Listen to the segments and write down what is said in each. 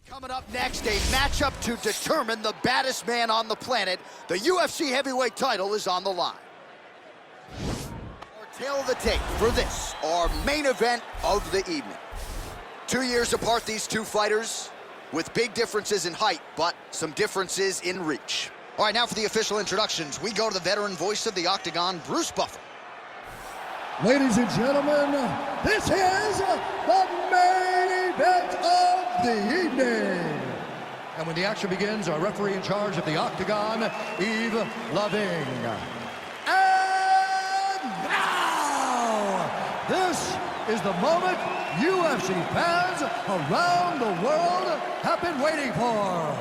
Coming up next, a matchup to determine the baddest man on the planet. The UFC heavyweight title is on the line. Our tail of the tape for this, our main event of the evening. 2 years apart, these two fighters, with big differences in height, but some differences in reach. All right, now for the official introductions, we go to the veteran voice of the Octagon, Bruce Buffer. Ladies and gentlemen, this is the main event of the evening. And when the action begins, our referee in charge of the Octagon, Yves Loving. And now, this is the moment UFC fans around the world have been waiting for.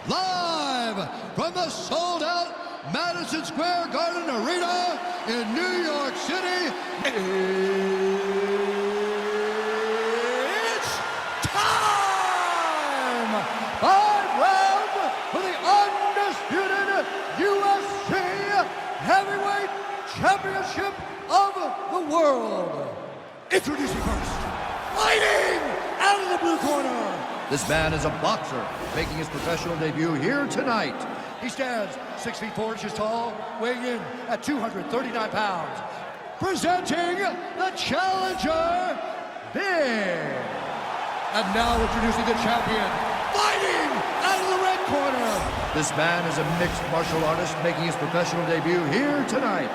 Live from the sold-out Madison Square Garden Arena in New York City, it's time! 5 rounds for the undisputed UFC Heavyweight Championship of the world. Introducing first, fighting out of the blue corner. This man is a boxer, making his professional debut here tonight. He stands 6 feet 4 inches tall, weighing in at 239 pounds. Presenting the challenger, Big. And now introducing the champion, fighting out of the red corner. This man is a mixed martial artist, making his professional debut here tonight.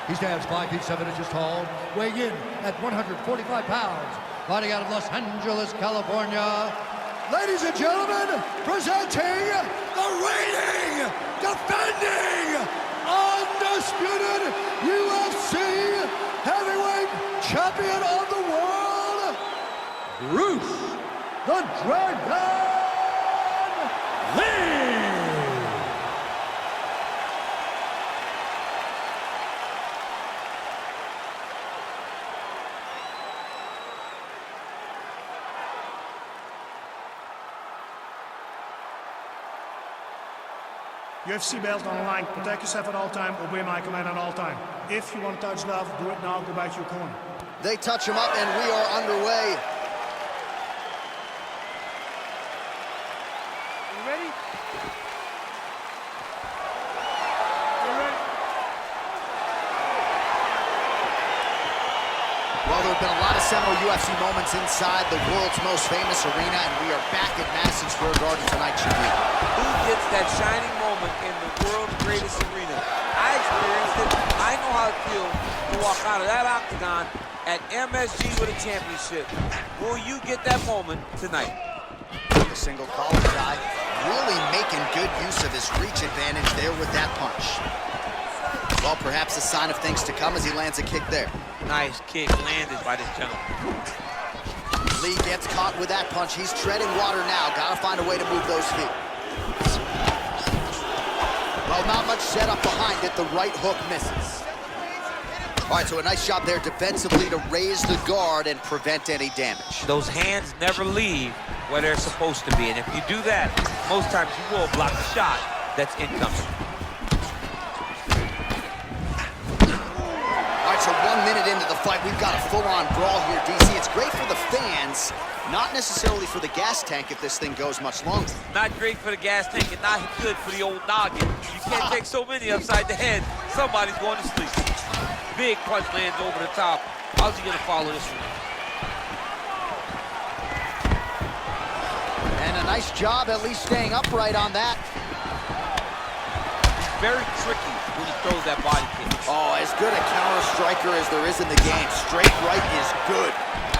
He stands 5 feet 7 inches tall, weighing in at 145 pounds. Fighting out of Los Angeles, California. Ladies and gentlemen, presenting the reigning, defending, undisputed UFC heavyweight champion of the world, Bruce the Dragon Lee. UFC belt on the line. Protect yourself at all time. Obey my command at all time. If you want to touch love, do it now. Go back to your corner. They touch him up, and we are underway. You ready? You ready? Well, there have been a lot of seminal UFC moments inside the world's most famous arena, and we are back at Madison Square Garden tonight, Qeen. Who gets that shining moment in the world's greatest arena? I experienced it. I know how it feels to walk out of that octagon at MSG with a championship. Will you get that moment tonight? The single collar guy really making good use of his reach advantage there with that punch. Well, perhaps a sign of things to come as he lands a kick there. Nice kick landed by this gentleman. Lee gets caught with that punch. He's treading water now. Gotta find a way to move those feet. Well, not much setup behind it. The right hook misses. All right, so a nice job there defensively to raise the guard and prevent any damage. Those hands never leave where they're supposed to be, and if you do that, most times you will block the shot that's incoming. All right, so 1 minute into the fight, we've got a full-on brawl here, DC. It's great for the fans, not necessarily for the gas tank if this thing goes much longer. Not great for the gas tank and not good for the old noggin. You can't take so many upside the head. Somebody's going to sleep. Big punch lands over the top. How's he going to follow this one? And a nice job at least staying upright on that. He's very tricky when he throws that body kick. Oh, as good a counter striker as there is in the game. Straight right is good.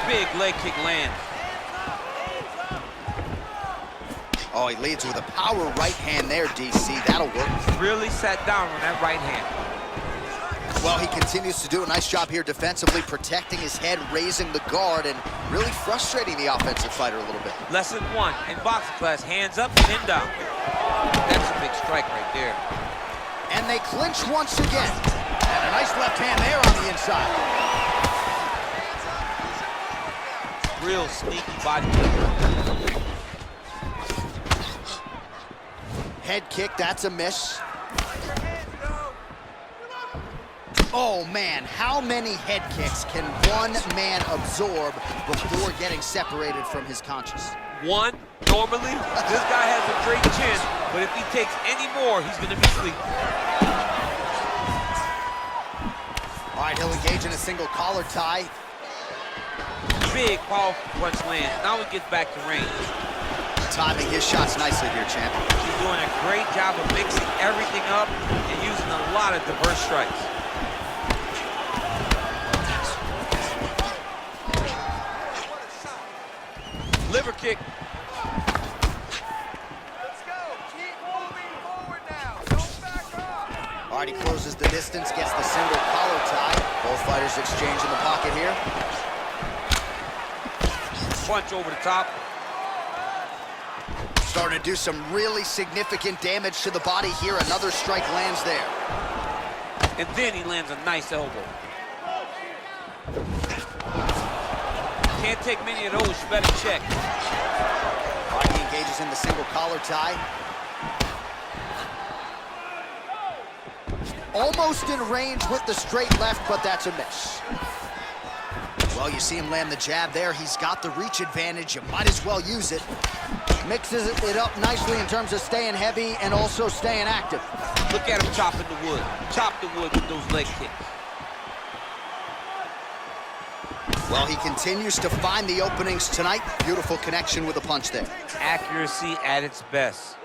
Big leg kick lands. Oh, he leads with a power right hand there, DC. That'll work. Really sat down on that right hand. Well, he continues to do a nice job here defensively, protecting his head, raising the guard, and really frustrating the offensive fighter a little bit. Lesson 1 in boxing class, hands up, chin down. That's a big strike right there. And they clinch once again. And a nice left hand there on the inside. Real sneaky body kick. Head kick, that's a miss. Oh man, how many head kicks can one man absorb before getting separated from his conscience? One, normally, this guy has a great chin, but if he takes any more, he's gonna be sleeping. All right, he'll engage in a single collar tie. Big, powerful punch lands. Now he gets back to range. Timing his shots nicely here, champ. He's doing a great job of mixing everything up and using a lot of diverse strikes. Liver kick. Let's go. Keep moving forward now. Don't back off. All right, he closes the distance, gets the single collar tie. Both fighters exchange in the pocket here. Punch over the top. Starting to do some really significant damage to the body here. Another strike lands there. And then he lands a nice elbow. Can't take many of those, you better check. All right, he engages in the single collar tie. Almost in range with the straight left, but that's a miss. Well, you see him land the jab there. He's got the reach advantage. You might as well use it. Mixes it up nicely in terms of staying heavy and also staying active. Look at him chopping the wood. Chop the wood with those leg kicks. Well, he continues to find the openings tonight. Beautiful connection with a punch there. Accuracy at its best.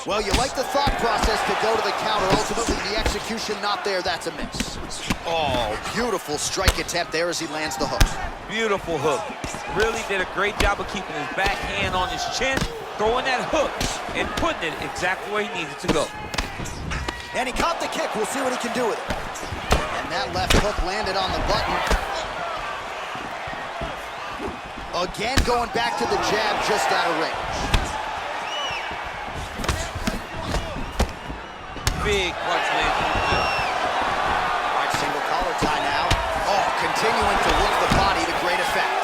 Well, you like the thought process to go to the counter. Ultimately, the execution not there. That's a miss. Oh, beautiful strike attempt there as he lands the hook. Beautiful hook. Really did a great job of keeping his back hand on his chin, throwing that hook, and putting it exactly where he needed to go. And he caught the kick. We'll see what he can do with it. And that left hook landed on the button. Again, going back to the jab just out of range. Big punch lands. All right, single collar tie now. Oh, continuing to work the body to great effect.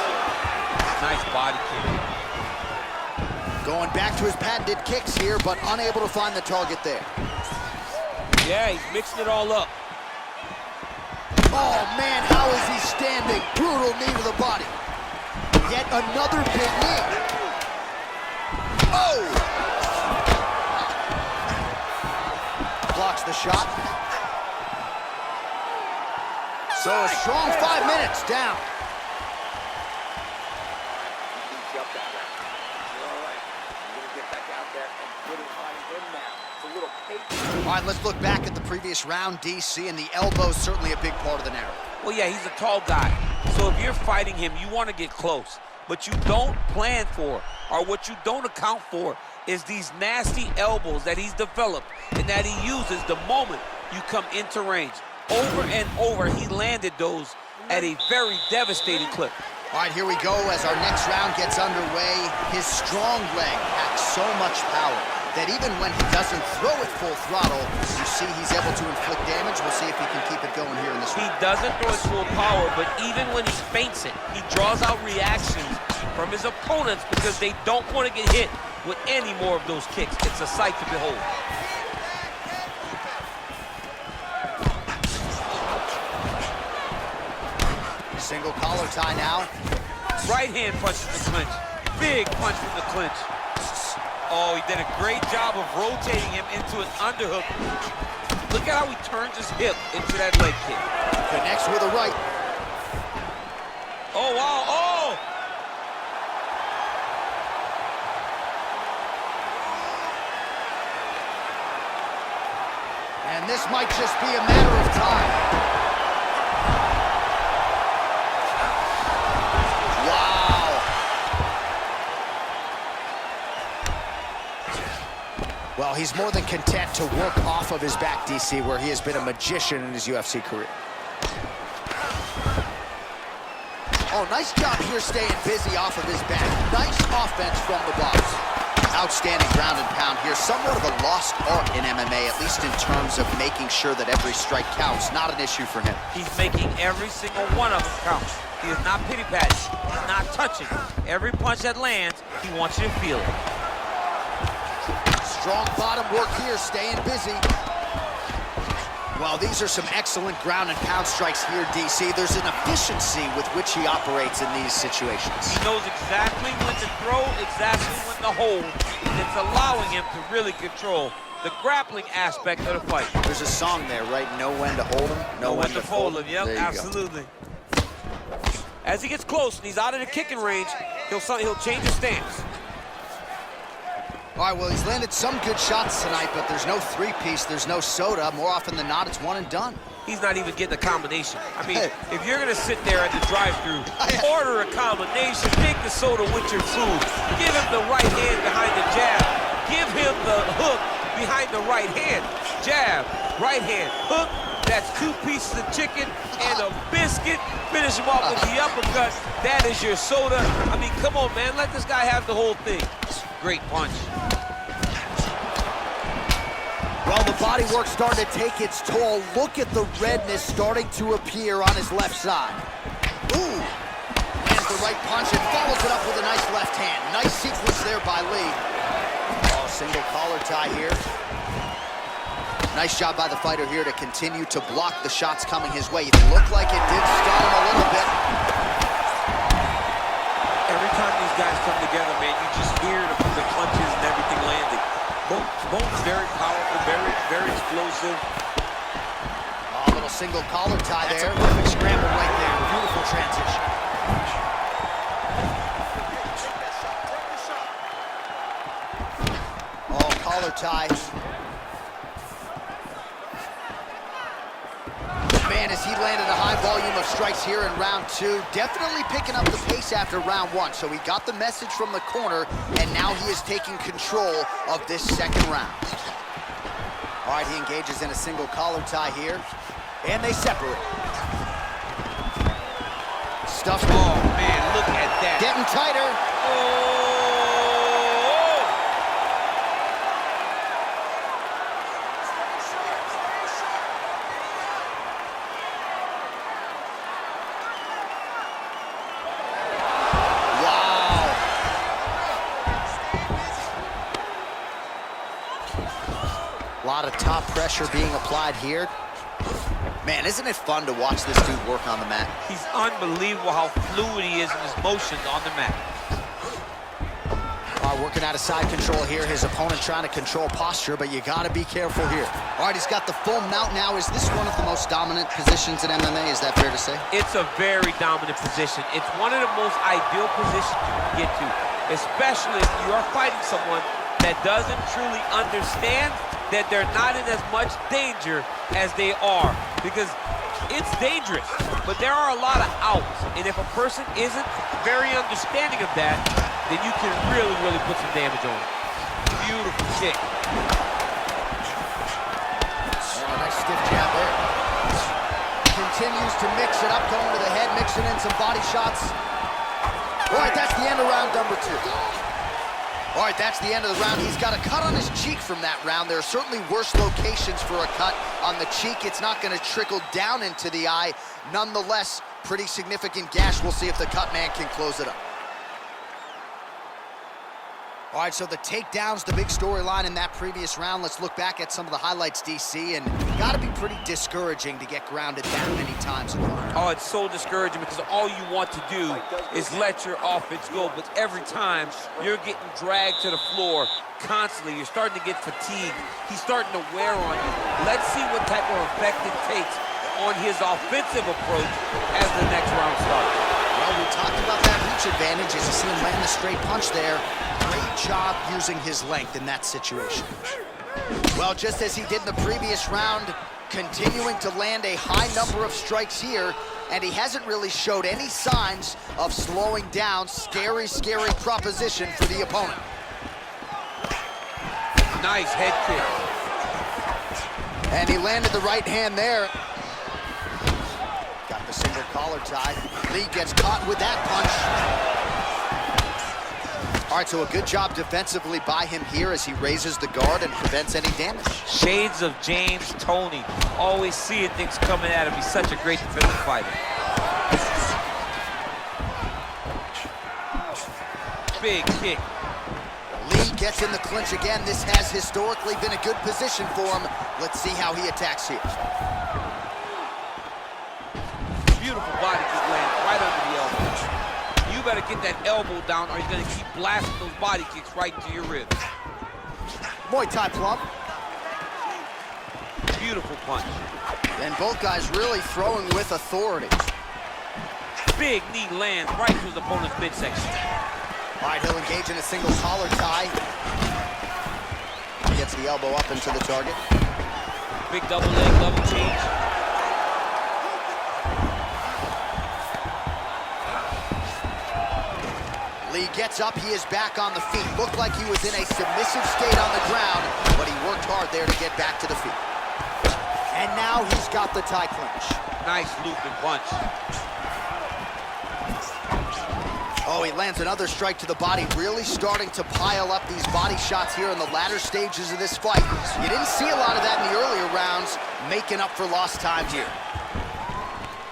Nice body kick. Going back to his patented kicks here, but unable to find the target there. Yeah, he's mixing it all up. Oh, man, how is he standing? Brutal knee to the body. Yet another big knee. Oh! Blocks the shot. So a strong 5 minutes down. All right, let's look back at the previous round, DC, and the elbow's certainly a big part of the narrative. Well, yeah, he's a tall guy. So if you're fighting him, you want to get close. But you don't plan for, or what you don't account for, is these nasty elbows that he's developed and that he uses the moment you come into range. Over and over, he landed those at a very devastating clip. All right, here we go as our next round gets underway. His strong leg packs so much power that even when he doesn't throw it full throttle, you see he's able to inflict damage. We'll see if he can keep it going here in this He round. doesn't throw it full power, but even when he feints it, he draws out reactions from his opponents because they don't want to get hit with any more of those kicks. It's a sight to behold. Single collar tie now. Right hand punch from the clinch. Big punch from the clinch. Oh, he did a great job of rotating him into an underhook. Look at how he turns his hip into that leg kick. Connects with a right. Oh, wow, oh! And this might just be a matter of time. Well, he's more than content to work off of his back, DC, where he has been a magician in his UFC career. Oh, nice job here staying busy off of his back. Nice offense from the box. Outstanding ground and pound here. Somewhat of a lost art in MMA, at least in terms of making sure that every strike counts. Not an issue for him. He's making every single one of them count. He is not pity-patty. He's not touching. Every punch that lands, he wants you to feel it. Strong bottom work here, staying busy. Well, these are some excellent ground and pound strikes here, DC. There's an efficiency with which he operates in these situations. He knows exactly when to throw, exactly when to hold, and it's allowing him to really control the grappling aspect of the fight. There's a song there, right? Know when to hold him, know when to fold him. Yep, there you absolutely. Go. As he gets close and he's out of the kicking range, he'll change his stance. All right, well, he's landed some good shots tonight, but there's no three-piece, there's no soda. More often than not, it's one and done. He's not even getting a combination. I mean, if you're gonna sit there at the drive-thru, order a combination, take the soda with your food, give him the right hand behind the jab, give him the hook behind the right hand, jab, right hand, hook. That's 2 pieces of chicken and a biscuit. Finish him off with the uppercut. That is your soda. I mean, come on, man. Let this guy have the whole thing. Great punch. Well, the body work starting to take its toll. Look at the redness starting to appear on his left side. Ooh. Lands the right punch and follows it up with a nice left hand. Nice sequence there by Lee. Oh, single collar tie here. Nice job by the fighter here to continue to block the shots coming his way. It looked like it did stun him a little bit. Every time these guys come together, man, you just hear the punches and everything landing. Both very powerful, very explosive. Oh, a little single collar tie there. That's a perfect scramble right there. Beautiful transition. Oh, collar tie. Man, as he landed a high volume of strikes here in round 2, definitely picking up the pace after round 1. So he got the message from the corner, and now he is taking control of this second round. All right, he engages in a single collar tie here, and they separate. Stuffed. Oh, man, look at that. Getting tighter. Oh! A lot of top pressure being applied here. Man, isn't it fun to watch this dude work on the mat? He's unbelievable how fluid he is in his motions on the mat. All right, working out of side control here. His opponent trying to control posture, but you got to be careful here. All right, he's got the full mount now. Is this one of the most dominant positions in MMA? Is that fair to say? It's a very dominant position. It's one of the most ideal positions you can get to, especially if you are fighting someone that doesn't truly understand that they're not in as much danger as they are, because it's dangerous, but there are a lot of outs, and if a person isn't very understanding of that, then you can really put some damage on it. Beautiful kick. Oh, nice stiff jab there. Continues to mix it up, going to the head, mixing in some body shots. All right, that's the end of round number 2. All right, that's the end of the round. He's got a cut on his cheek from that round. There are certainly worse locations for a cut on the cheek. It's not going to trickle down into the eye. Nonetheless, pretty significant gash. We'll see if the cut man can close it up. All right, so the takedown's the big storyline in that previous round. Let's look back at some of the highlights, DC, and got to be pretty discouraging to get grounded that many times. Oh, it's so discouraging because all you want to do is let your offense go, but every time you're getting dragged to the floor constantly, you're starting to get fatigued. He's starting to wear on you. Let's see what type of effect it takes on his offensive approach as the next round starts. Well, we talked about that reach advantage as you see him land the straight punch there. Great job using his length in that situation. Well, just as he did in the previous round, continuing to land a high number of strikes here, and he hasn't really showed any signs of slowing down. Scary proposition for the opponent. Nice head kick. And he landed the right hand there. Got the single collar tie. Lee gets caught with that punch. All right, so a good job defensively by him here as he raises the guard and prevents any damage. Shades of James Toney. Always seeing things coming at him. He's such a great defensive fighter. Big kick. Lee gets in the clinch again. This has historically been a good position for him. Let's see how he attacks here. Beautiful body kick lands right under the elbow. You better get that elbow down or he's gonna keep blasting those body kicks right into your ribs. Muay Thai plump. Beautiful punch. And both guys really throwing with authority. Big knee lands right to his opponent's midsection. All right, he'll engage in a single collar tie. He gets the elbow up into the target. Big double leg, double change. Lee gets up, he is back on the feet. Looked like he was in a submissive state on the ground, but he worked hard there to get back to the feet. And now he's got the tie clinch. Nice looping punch. Oh, he lands another strike to the body, really starting to pile up these body shots here in the latter stages of this fight. You didn't see a lot of that in the earlier rounds, making up for lost time here.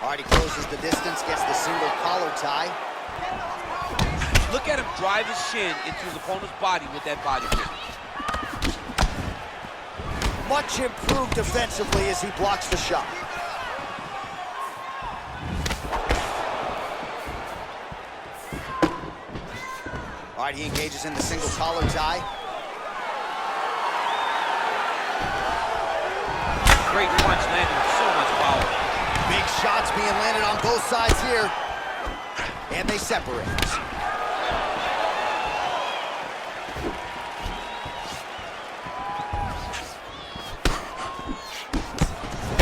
All right, he closes the distance, gets the single collar tie. Look at him drive his shin into his opponent's body with that body kick. Much improved defensively as he blocks the shot. All right, he engages in the single collar tie. Great punch landed with so much power. Big shots being landed on both sides here. And they separate.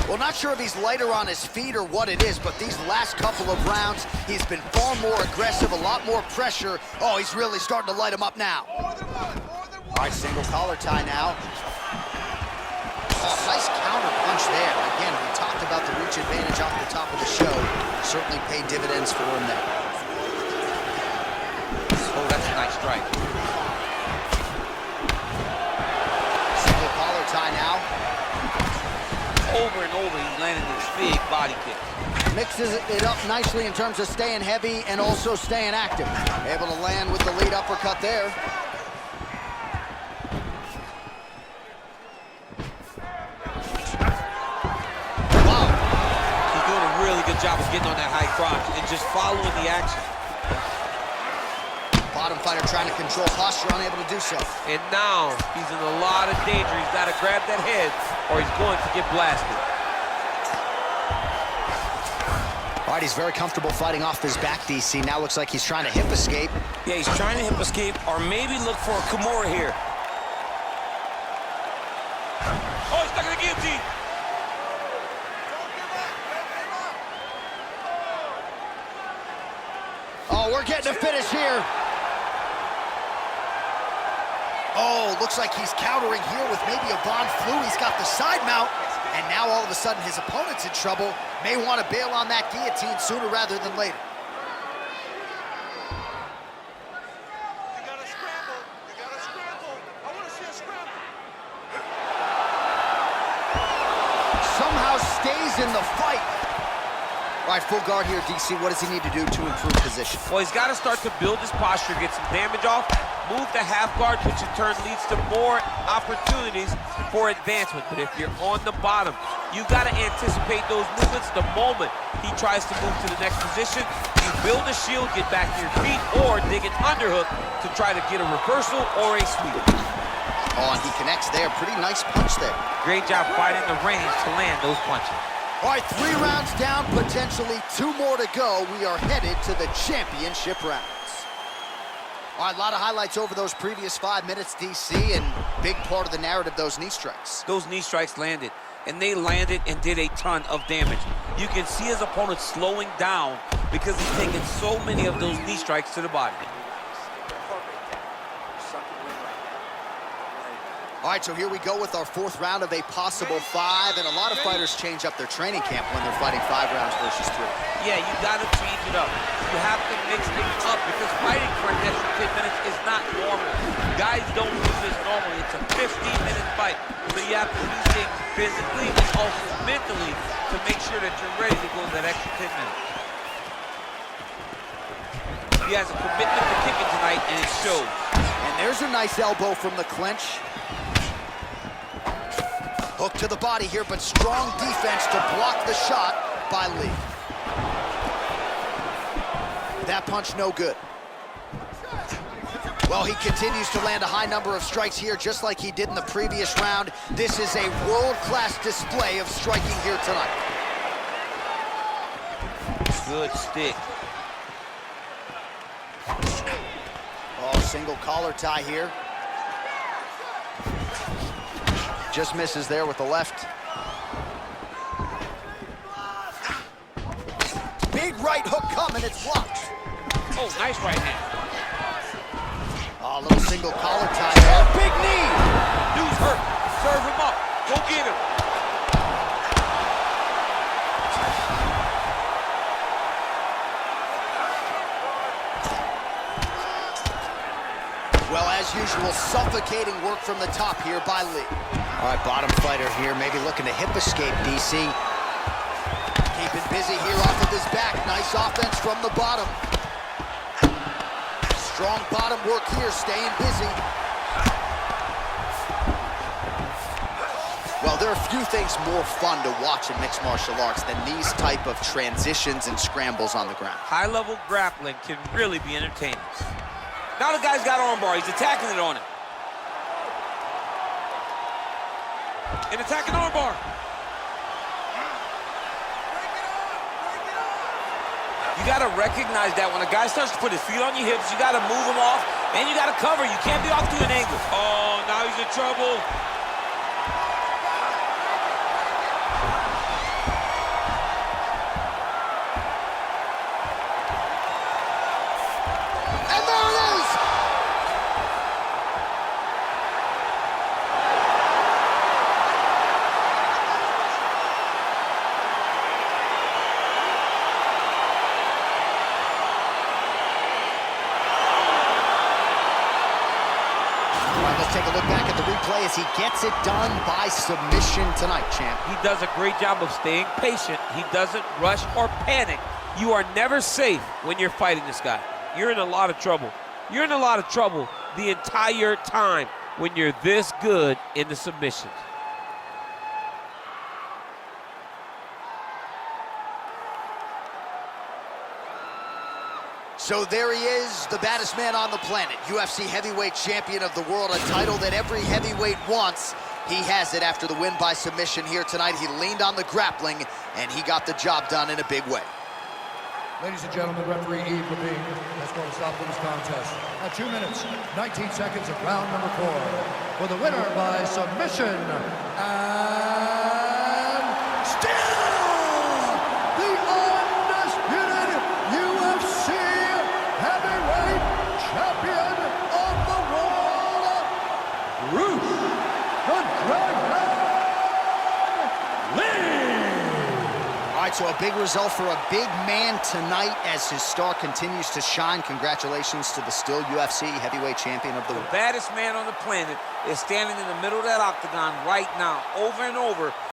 Well, not sure if he's lighter on his feet or what it is, but these last couple of rounds, he's been far more aggressive, a lot more pressure. Oh, he's really starting to light him up now. More than one, more than one. All right, single collar tie now. Oh, nice counter punch there. Again, we talked about the reach advantage off the top of the show. Certainly paid dividends for him there. Oh, that's a nice strike. Single collar tie now. Over and over, he's landing these big body kicks. Mixes it up nicely in terms of staying heavy and also staying active. Able to land with the lead uppercut there. Wow. He's doing a really good job of getting on that high crotch and just following the action. Bottom fighter trying to control posture, unable to do so. And now he's in a lot of danger. He's got to grab that head or he's going to get blasted. All right, he's very comfortable fighting off his back, DC. Now looks like he's trying to hip escape. Yeah, he's trying to hip escape or maybe look for a Kimura here. Oh, he's stuck in the guillotine. Oh, we're getting a finish here. Oh, looks like he's countering here with maybe a Von Flu. He's got the side mount, and now all of a sudden his opponent's in trouble. May want to bail on that guillotine sooner rather than later. You gotta scramble. You gotta scramble. I wanna see a scramble. Somehow stays in the fight. All right, full guard here, DC. What does he need to do to improve position? Well, he's got to start to build his posture, get some damage off, move to half guard, which in turn leads to more opportunities for advancement. But if you're on the bottom, you got to anticipate those movements the moment he tries to move to the next position. You build a shield, get back to your feet, or dig an underhook to try to get a reversal or a sweep. Oh, and he connects there. Pretty nice punch there. Great job finding the range to land those punches. All right, 3 rounds down, potentially 2 more to go. We are headed to the championship rounds. All right, a lot of highlights over those previous 5 minutes, DC, and big part of the narrative, those knee strikes. Those knee strikes landed, and they landed and did a ton of damage. You can see his opponent slowing down because he's taking so many of those knee strikes to the body. All right, so here we go with our 4th round of a possible 5, and a lot of fighters change up their training camp when they're fighting 5 rounds versus 3. Yeah, you gotta change it up. You have to mix things up because fighting for an extra 10 minutes is not normal. Guys don't do this normally. It's a 15-minute fight, so you have to do things physically and also mentally to make sure that you're ready to go that extra 10 minutes. He has a commitment to kicking tonight, and it shows. And there's a nice elbow from the clinch. Hook to the body here, but strong defense to block the shot by Lee. That punch no good. Well, he continues to land a high number of strikes here, just like he did in the previous round. This is a world-class display of striking here tonight. Good stick. Oh, single collar tie here. Just misses there with the left. Big right hook coming, it's blocked. Oh, nice right hand. Oh, a little single collar tie there. Big knee. Dude's hurt. Serve him up. Go get him. Well, as usual, suffocating work from the top here by Lee. All right, bottom fighter here, maybe looking to hip escape, DC. Keeping busy here off of his back. Nice offense from the bottom. Strong bottom work here, staying busy. Well, there are a few things more fun to watch in mixed martial arts than these type of transitions and scrambles on the ground. High-level grappling can really be entertaining. Now the guy's got armbar. He's attacking it on him. And attacking armbar. You got to recognize that when a guy starts to put his feet on your hips, you got to move him off, and you got to cover. You can't be off to an angle. Oh, now he's in trouble. And there it is! Let's take a look back at the replay as he gets it done by submission tonight, champ. He does a great job of staying patient. He doesn't rush or panic. You are never safe when you're fighting this guy. You're in a lot of trouble. You're in a lot of trouble the entire time when you're this good in the submissions. So there he is, the baddest man on the planet, UFC heavyweight champion of the world, a title that every heavyweight wants. He has it after the win by submission here tonight. He leaned on the grappling, and he got the job done in a big way. Ladies and gentlemen, referee Yves Levine has called a stop to this contest at 2 minutes, 19 seconds of round number 4. For the winner by submission, and still the undisputed UFC heavyweight champion of the world, Bruce the Dragon Lee. All right, so a big result for a big man tonight as his star continues to shine. Congratulations to the still UFC heavyweight champion of the world. The baddest man on the planet is standing in the middle of that octagon right now, over and over.